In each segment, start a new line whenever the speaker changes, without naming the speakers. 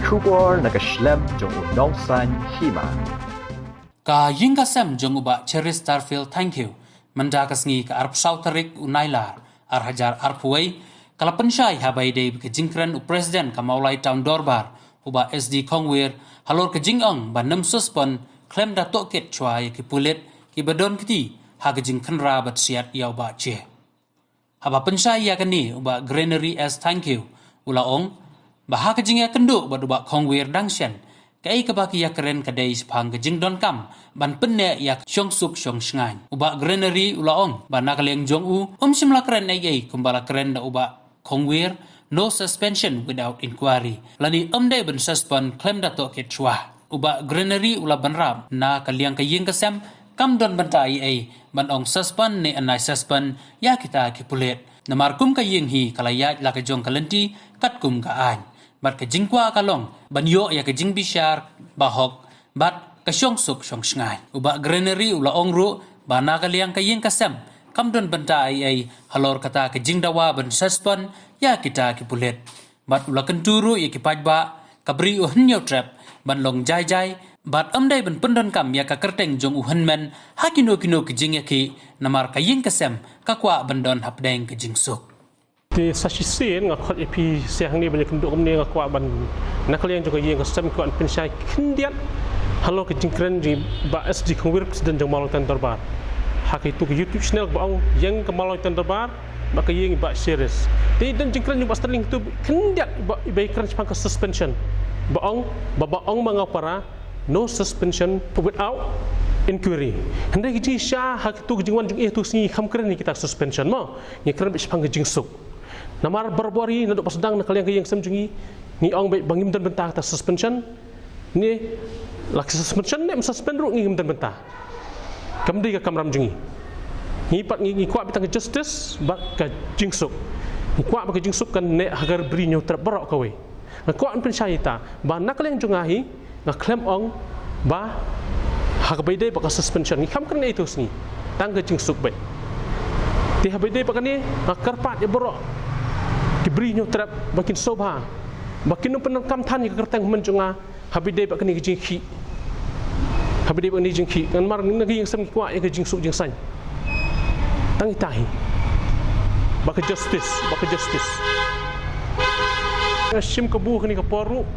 Kubor nakaslem jong unongsan Hima.
Ka Ïing ka sem jong uba Cherish Starfield thank you. Mendakas ngi ka arp sautarik unailar ar hajar arpuai kala Pynshai habai de ke Jingkren u Presiden ka maulai town dorbar uba SD Kongwir Halor ke Jingong ba nam suspon klem da toket chwai ki pulit ki badon kiti ha ke Jingkren ra bat siat ya uba che. Haba Pynshai ya kani uba greenery as thank you ula ong ba ha ke jing ya kenduk ba uba Kongwir dangsyan kai ka baki ya keren kadai sepang ke jing don kam ban penne ya Jingsuk shong shngai uba greenery ula ong ba nakaleng jong u simla keren ai kumbala keren da uba Kongwir no suspension without inquiry lani day ban suspend claim da to ke chwa uba greenery ula banram na kaliang ka Ïing ka sem kam don bantai ai ban ong suspend ne anai suspend ya kita ki pulet namar kum ka Ïing hi kalaya la ka jong kalenti kat kum ka ai bat ka Kwah kalong ban yo ya ka jing bishar bahok bat ka Jingsuk shong shngai uba greenery ula ong ru ba na kaliang ka Ïing ka sem kam don bantai ai Halor kata ka jing dawa ban suspend ya kita ki pulet bat ula kenturu ya ki pajba kabri u hnyo trap ban long jai jai bat day ban pendon kam ya ka kerteng jong u hanmen hakino kino ki jing ya ki namar ka Ïing ka sem ka Kwah bandon hapdeng ka Jingsuk
di sasisin ngakot epi siang ni banyak kenduk kemni ngakwa ban nakalian juga Ïing kesem kuan Pynshai kendiat Halor ke Jingkren di ba SD Kongwir Presiden jong malau dorbar hak itu ke YouTube channel baong yang ke malau dorbar ba ke Ïing ba Cherish di dan Jingkren juga sterling tu kendiat ba keren sepang ke suspension baong mengapara no suspension without inquiry hendak ji sha hak itu jingwan jing itu sini kham keren ni kita suspension mo ni keren sepang ke Jingsuk namar berbori nadok pasedang nak kalian ke Ïing sem jungi ni ong baik bangim dan bentah ta suspension ni lak suspension ni suspend ru ngim dan bentah kamdi ka kamram jungi ni pat ni Kwah bitang justice ba ka Jingsuk ni Kwah ba ka Jingsuk kan ne agar beri nyu terberok kawe Kwah Pynshai ta ba nak kalian jungahi nak claim ong ba hak baide ba ka suspension ni kam kan itu sini tang ka Jingsuk baik ti habaide ba kani karpat ya berok diberi nyu terap makin sobha makin nu penekam tan ni kertang menjunga habide ba kani jingki habide ba ni jingki kan mar ni Ïing sem Kwah ya ke Jingsuk jingsan tang itahi ba ke justice sim ke buh ni ke poru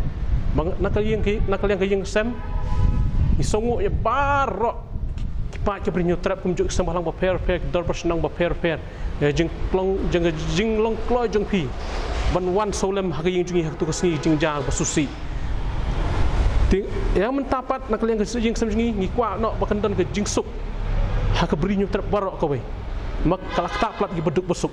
nakalian ke Ïing sem isongo ya barok kipat ke beri nyu terap kumjuk sembalang ba per dor personang ba per ya jing long klo jong pi ban wan solem hak Ïing jungi hak tu kesni jing jang basusi ting yang mentapat nak kalian ke Ïing sem jungi ni Kwah nok bakandon ke Jingsuk hak beri nyu terap barok kowe mak kalak tak plat gi beduk besuk